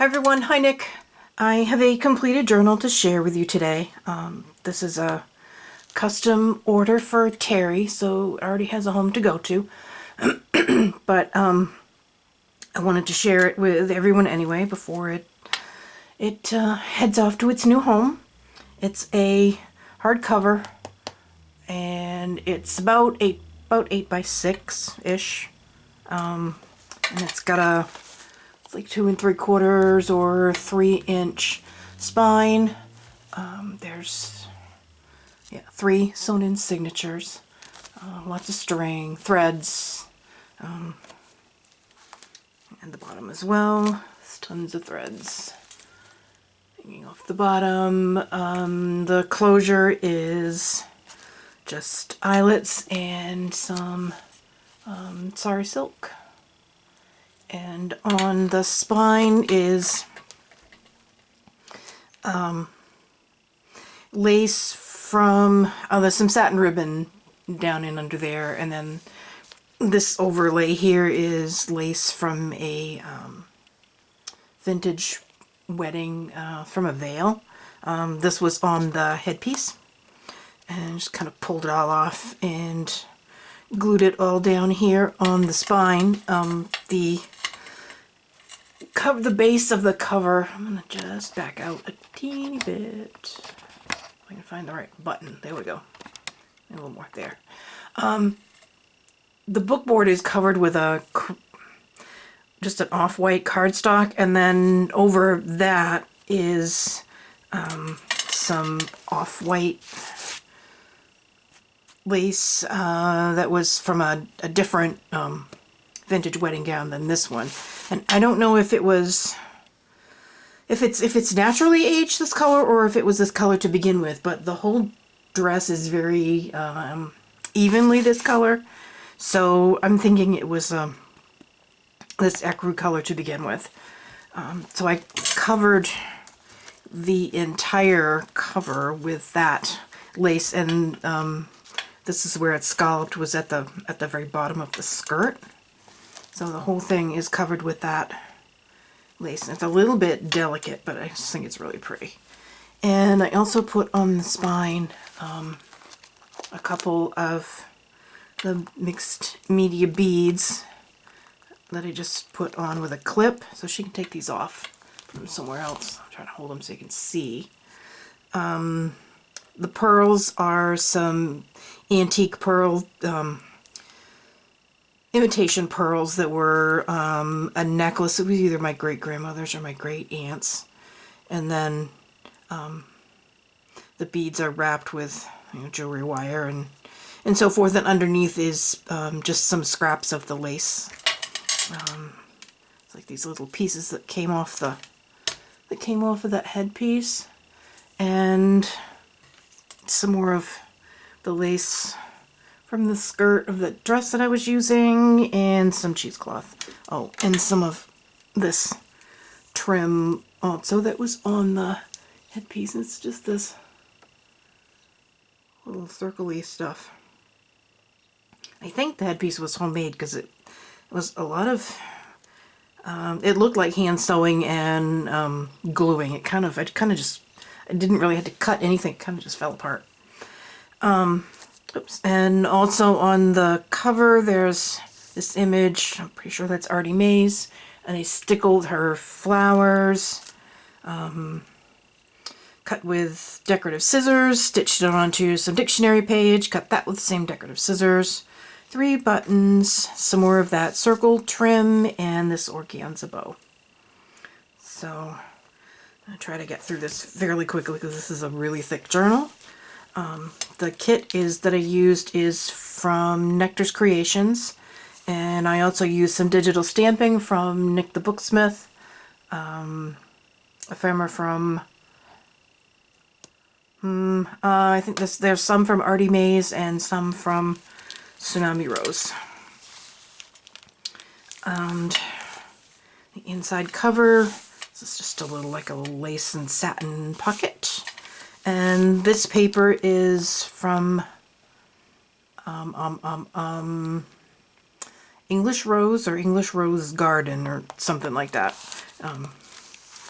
Hi everyone, hi Nick. I have a completed journal to share with you today. This is a custom order for Terry, so it already has a home to go to. But I wanted to share it with everyone anyway before it heads off to its new home. It's a hardcover, and it's about 8 by 6 ish, and it's got it's like 2 3/4 or 3-inch spine. There's 3 sewn in signatures, lots of string, threads, and the bottom as well. There's tons of threads hanging off the bottom. The closure is just eyelets and some sari silk. And on the spine is lace from, there's some satin ribbon down in under there, and then this overlay here is lace from a vintage wedding from a veil. This was on the headpiece, and just kind of pulled it all off and glued it all down here on the spine. The base of the cover, I'm going to just back out a teeny bit. If I can find the right button. There we go. A little more there. The bookboard is covered with just an off-white cardstock, and then over that is some off-white lace that was from a different vintage wedding gown than this one. And I don't know if it's naturally aged this color or if it was this color to begin with, but the whole dress is very evenly this color. So I'm thinking it was this ecru color to begin with. So I covered the entire cover with that lace, and this is where it's scalloped, was at the very bottom of the skirt. So the whole thing is covered with that lace. It's a little bit delicate, but I just think it's really pretty. And I also put on the spine a couple of the mixed media beads that I just put on with a clip, so she can take these off from somewhere else. I'm trying to hold them so you can see. The pearls are some antique pearl, imitation pearls that were a necklace. It was either my great-grandmother's or my great-aunt's. And then the beads are wrapped with jewelry wire and so forth. And underneath is just some scraps of the lace. It's like these little pieces that came off of that headpiece, and some more of the lace from the skirt of the dress that I was using, and some cheesecloth. Oh, and some of this trim also that was on the headpiece. It's just this little circle-y stuff. I think the headpiece was homemade because it was a lot of, it looked like hand sewing and gluing. I didn't really have to cut anything. It kind of just fell apart. Oops. And also on the cover there's this image, I'm pretty sure that's Artie Mae's, and I stickled her flowers, cut with decorative scissors, stitched it onto some dictionary page, cut that with the same decorative scissors, 3 buttons, some more of that circle trim, and this organza bow. So I'm going to try to get through this fairly quickly because this is a really thick journal. The kit that I used is from Nectar's Creations, and I also used some digital stamping from Nick the Booksmith, ephemera from, I think there's some from Artie Mae's and some from Tsunami Rose. And the inside cover, this is just a little lace and satin pocket. And this paper is from English Rose or English Rose Garden or something like that.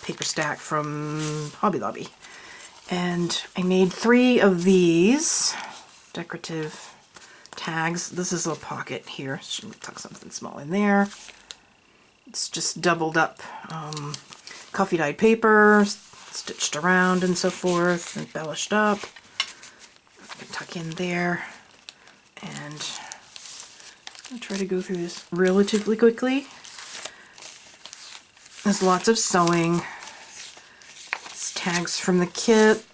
paper stack from Hobby Lobby. And I made 3 of these decorative tags. This is a pocket here. So tuck something small in there. It's just doubled up coffee dyed paper, stitched around and so forth, embellished up. I can tuck in there, and I'll try to go through this relatively quickly. There's lots of sewing. It's tags from the kit.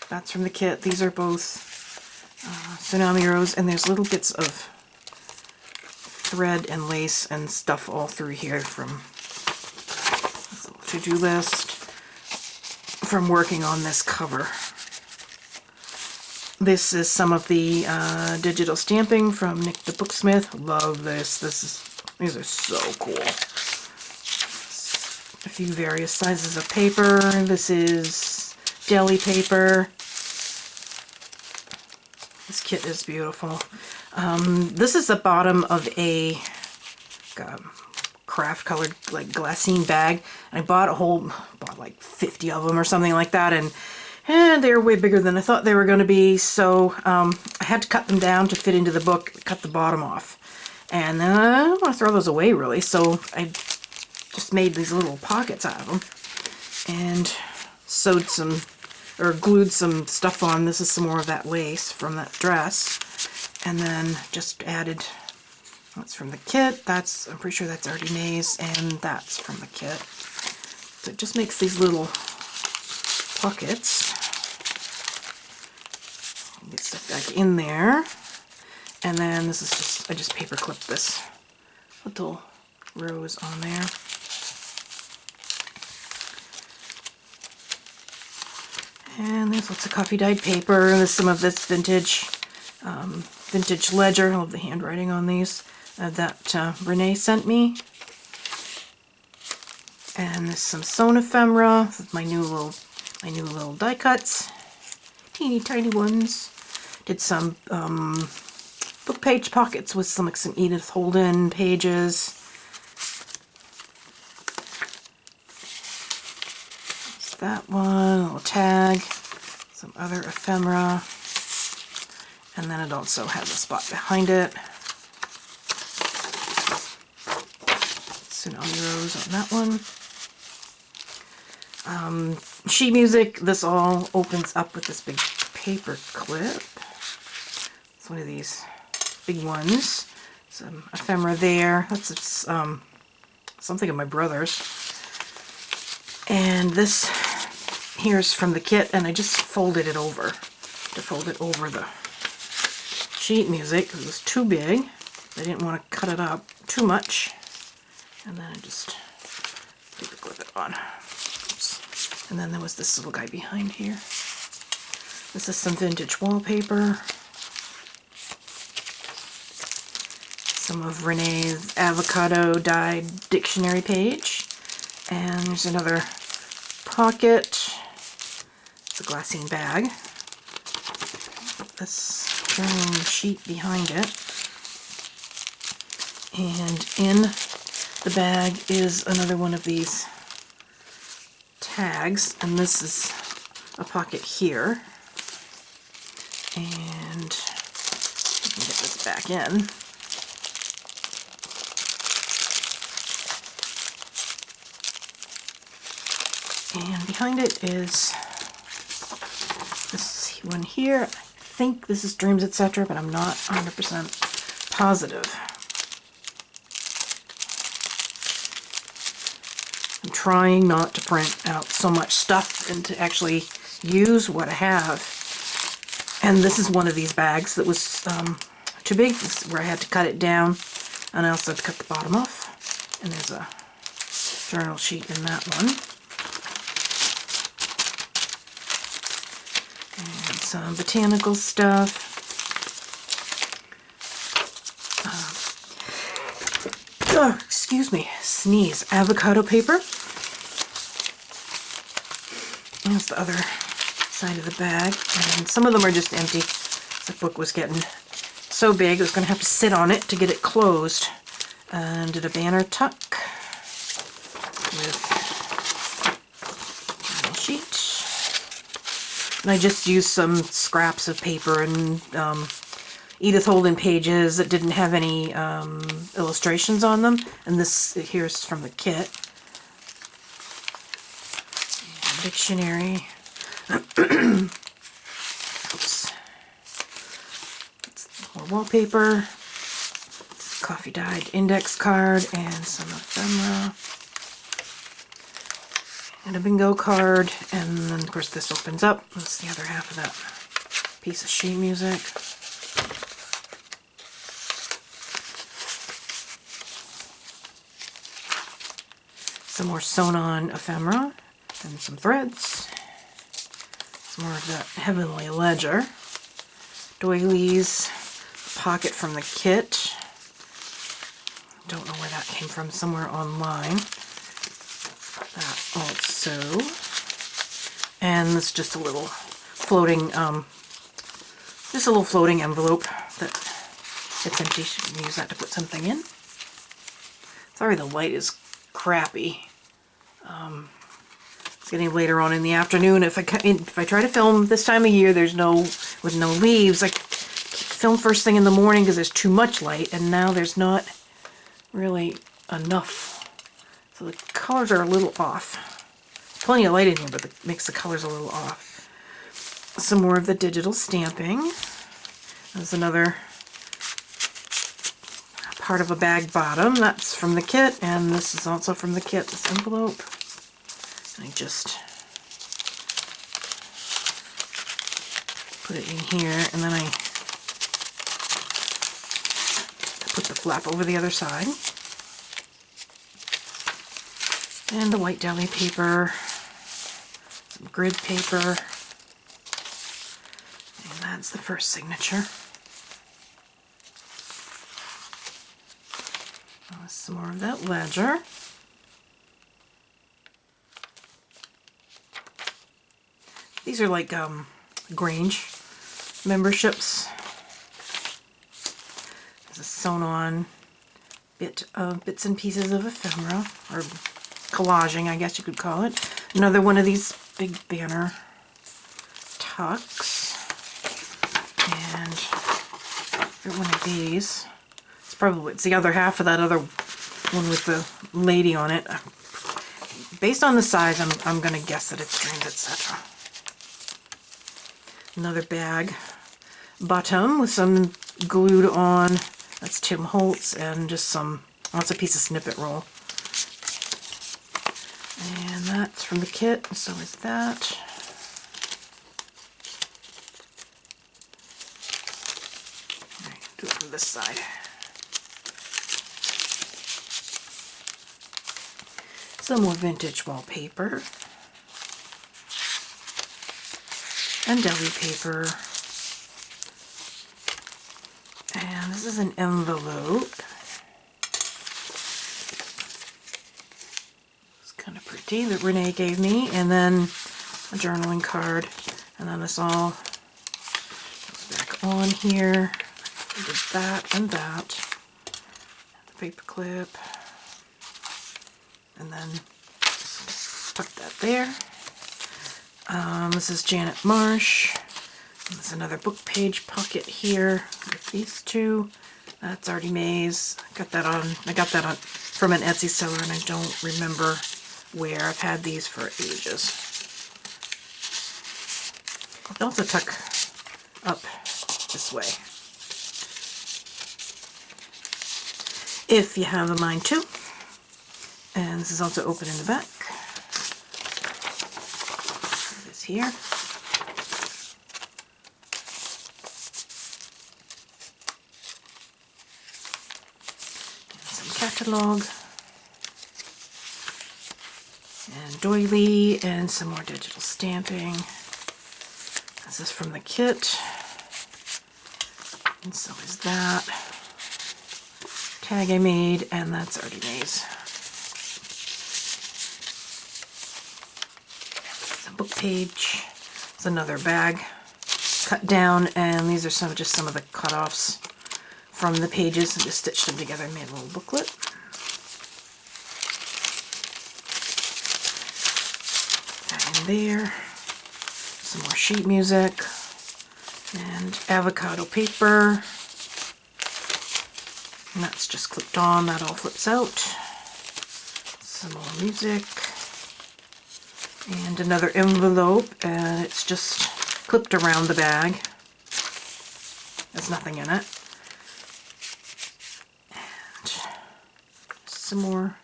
That's from the kit. These are both Tsunami Rose, and there's little bits of thread and lace and stuff all through here from this little to-do list from working on this cover. This is some of the digital stamping from Nick the Booksmith. Love this. These are so cool. A few various sizes of paper. This is deli paper. This kit is beautiful. This is the bottom of a craft colored like glassine bag. I bought like 50 of them or something like that, and they're way bigger than I thought they were going to be, so I had to cut them down to fit into the book, cut the bottom off. And I don't want to throw those away really, so I just made these little pockets out of them and sewed some, or glued some stuff on. This is some more of that lace from that dress. And then just added, that's from the kit, I'm pretty sure that's already May's, and that's from the kit. So it just makes these little pockets. Get stuff back in there. And then this is just, I just paper clipped this little rose on there. And there's lots of coffee dyed paper. There's some of this vintage ledger. I love the handwriting on these that Renee sent me. And there's some sewn ephemera. This is my new little die cuts, teeny tiny ones. Did some book page pockets with some Edith Holden pages. That's that one, a little tag, some other ephemera, and then it also has a spot behind it. Tsunami Rose on that one. Sheet music, this all opens up with this big paper clip. It's one of these big ones. Some ephemera there. That's something of my brother's. And this here's from the kit, and I just folded it over to fold it over the sheet music because it was too big. I didn't want to cut it up too much. And then I just paper clip it on. Oops. And then there was this little guy behind here. This is some vintage wallpaper. Some of Renee's avocado dyed dictionary page. And there's another pocket. It's a glassine bag. This journal sheet behind it. And in the bag is another one of these tags, and this is a pocket here. And I can get this back in. And behind it is this one here. I think this is Dreams, Etc., but I'm not 100% positive. I'm trying not to print out so much stuff and to actually use what I have. And this is one of these bags that was too big. This is where I had to cut it down. And I also had to cut the bottom off. And there's a journal sheet in that one. And some botanical stuff. Excuse me, sneeze. Avocado paper. That's the other side of the bag. And some of them are just empty. The book was getting so big I was going to have to sit on it to get it closed. And did a banner tuck. with journal sheet. And I just used some scraps of paper and Edith Holden pages that didn't have any illustrations on them. And this here's from the kit. And dictionary. Oops. More wallpaper. Coffee dyed index card and some ephemera. And a bingo card, and then of course this opens up. That's the other half of that piece of sheet music. Some more sewn-on ephemera and some threads. Some more of that Heavenly Ledger. Doilies, pocket from the kit. Don't know where that came from, somewhere online. That also. And it's just a little floating, envelope that it's empty. You can use that to put something in. Sorry the light is crappy. It's getting later on in the afternoon. If I try to film this time of year, with no leaves, I film first thing in the morning because there's too much light, and now there's not really enough. So the colors are a little off. Plenty of light in here, but it makes the colors a little off. Some more of the digital stamping. There's another part of a bag bottom. That's from the kit, and this is also from the kit, this envelope. And I just put it in here, and then I put the flap over the other side. And the white deli paper, some grid paper, and that's the first signature. Some more of that ledger. These are like Grange memberships. There's a sewn-on bits and pieces of ephemera, or collaging, I guess you could call it. Another one of these big banner tucks. And one of these. It's the other half of that other one with the lady on it. Based on the size, I'm going to guess that it's strings, etc. Another bag bottom with some glued on. That's Tim Holtz, and just some, that's a piece of snippet roll. And that's from the kit, and so is that. All right, do it from this side. Some more vintage wallpaper. And deli paper. And this is an envelope. It's kind of pretty that Renee gave me. And then a journaling card. And then this all goes back on here. I did that and that. The paper clip. And then just tuck that there. This is Janet Marsh. There's another book page pocket here with these two. That's Artie Mays. I got that on from an Etsy seller, and I don't remember where. I've had these for ages. They also tuck up this way, if you have a mind to. And this is also open in the back. This here. And some catalog. And doily, and some more digital stamping. This is from the kit. And so is that. Tag I made, and that's Artie Mays. Book page. It's another bag cut down, and these are some of the cut-offs from the pages, and just stitched them together and made a little booklet. that in there. Some more sheet music and avocado paper. And that's just clipped on, that all flips out. Some more music. And another envelope, and it's just clipped around the bag. There's nothing in it. And some more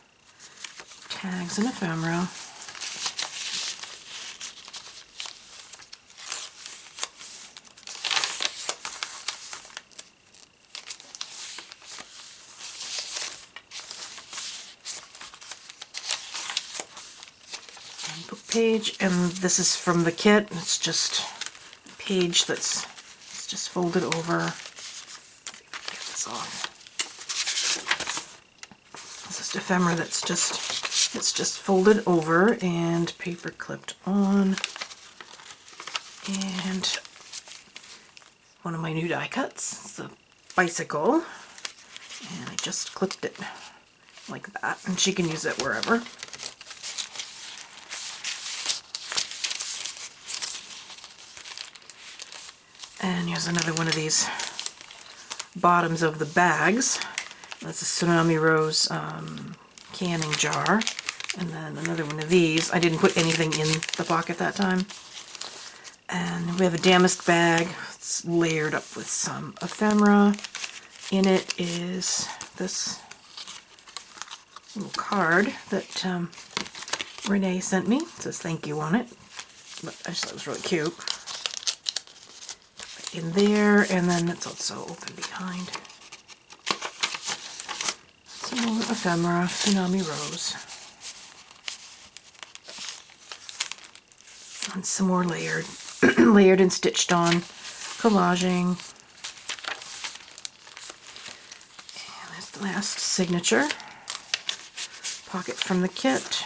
tags and ephemera. Book page, and this is from the kit. It's just a page that's just folded over. Get this off. It's just ephemera that's just folded over and paper clipped on. And one of my new die cuts. It's a bicycle, and I just clipped it like that, and she can use it wherever. And here's another one of these bottoms of the bags. That's a Tsunami Rose canning jar. And then another one of these. I didn't put anything in the pocket that time. And we have a damask bag. It's layered up with some ephemera. In it is this little card that Renee sent me. It says thank you on it. But I just thought it was really cute. In there, and then it's also open behind. Some more ephemera, Tsunami Rose. And some more layered, layered and stitched on collaging. And there's the last signature. Pocket from the kit.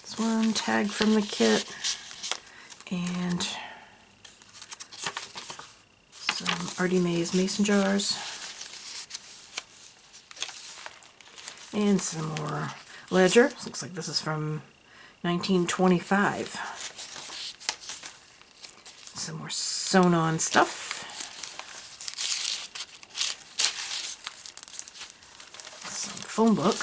This one, tag from the kit. And some Artie Mae's mason jars, and some more ledger. Looks like this is from 1925. Some more sewn on stuff. Some phone book.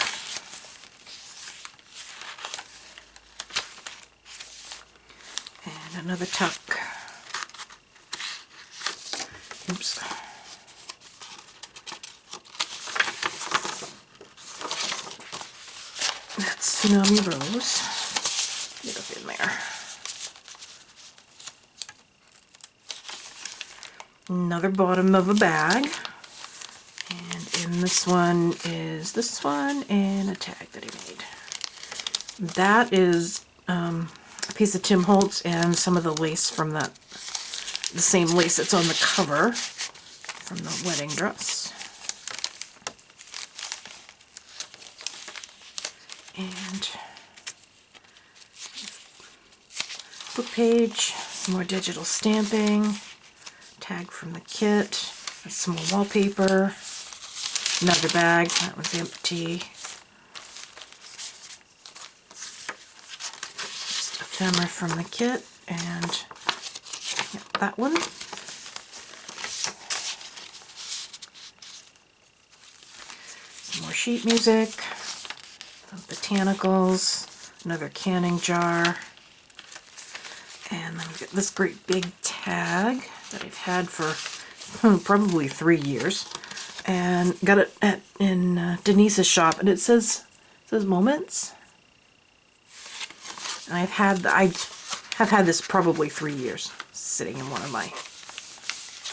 And another tuck. Oops. That's Tsunami Rose. Get up in there. Another bottom of a bag. And in this one is this one and a tag that he made. That is a piece of Tim Holtz and some of the lace from that. The same lace that's on the cover from the wedding dress. And book page, some more digital stamping, tag from the kit, some more wallpaper, another bag, that one's empty. Just ephemera from the kit, and that one. Some more sheet music, some botanicals, another canning jar, and then we've got this great big tag that I've had for probably 3 years, and got it in Denise's shop, and it says Moments. And I have had this probably 3 years, sitting in one of my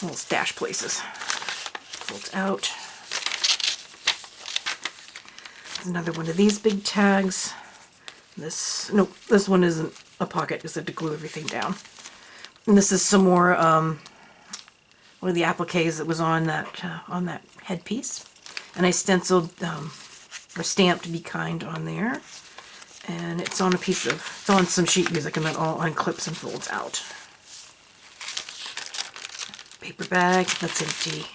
little stash places. Folds out. There's another one of these big tags. This one isn't a pocket because I had to glue everything down. And this is some more one of the appliques that was on that headpiece. And I stenciled or stamped "Be Kind" on there. And it's on it's on some sheet music, and then all unclips and folds out. Paper bag, that's empty.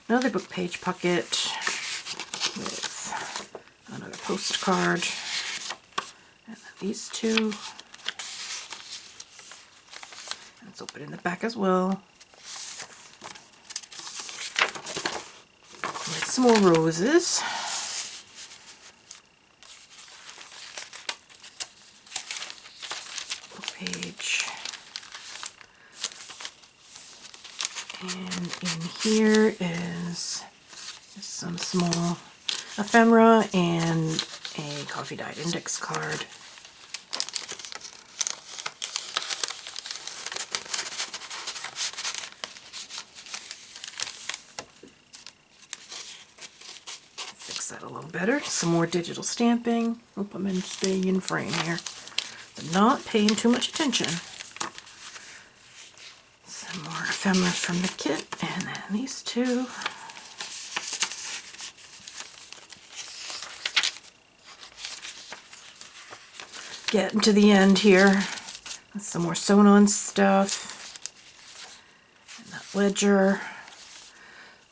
Another book page pocket with another postcard. these two. Let's open in the back as well. With some more roses. Page. And in here is some small ephemera and a coffee dyed index card. Fix that a little better. Some more digital stamping. Hope I'm staying in frame here. But not paying too much attention. Some more ephemera from the kit, and then these two. Getting to the end here. Some more sewn-on stuff. And that ledger.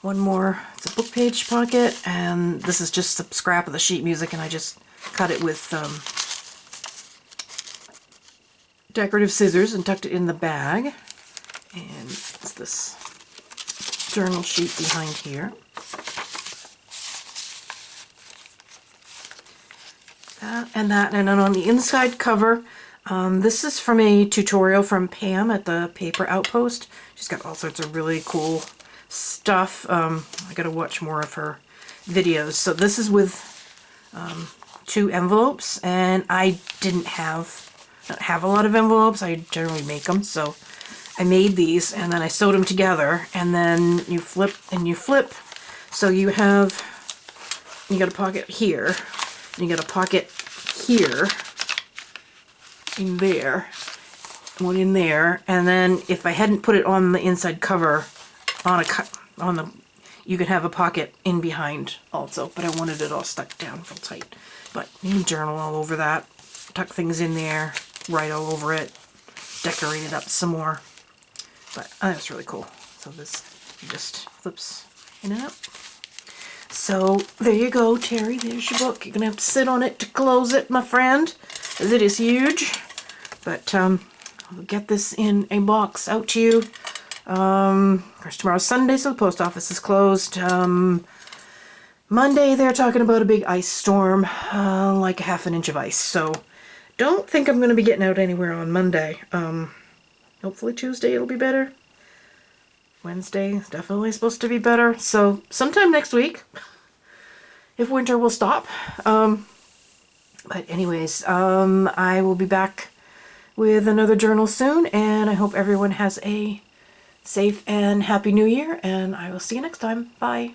One more. It's a book page pocket, and this is just a scrap of the sheet music, and I just cut it with decorative scissors and tucked it in the bag. And it's this journal sheet behind here. That, and then on the inside cover, this is from a tutorial from Pam at the Paper Outpost. She's got all sorts of really cool stuff. I gotta watch more of her videos. So this is with 2 envelopes, and I don't have a lot of envelopes. I generally make them, so I made these, and then I sewed them together, and then you flip and you flip. So you got a pocket here, and you got a pocket here, in there, one in there, and then if I hadn't put it on the inside cover, you could have a pocket in behind also, but I wanted it all stuck down real tight. But you can journal all over that, tuck things in there, write all over it, decorate it up some more. But I think it's really cool. So this just flips in and out. So there you go, Terry. There's your book. You're going to have to sit on it to close it, my friend, as it is huge. But I'll get this in a box out to you. Of course, tomorrow's Sunday, so the post office is closed. Monday, they're talking about a big ice storm, like a ½ inch of ice. So don't think I'm going to be getting out anywhere on Monday. Hopefully Tuesday it'll be better. Wednesday is definitely supposed to be better. So sometime next week, if winter will stop. But anyways, I will be back with another journal soon, and I hope everyone has a safe and happy new year, and I will see you next time. Bye.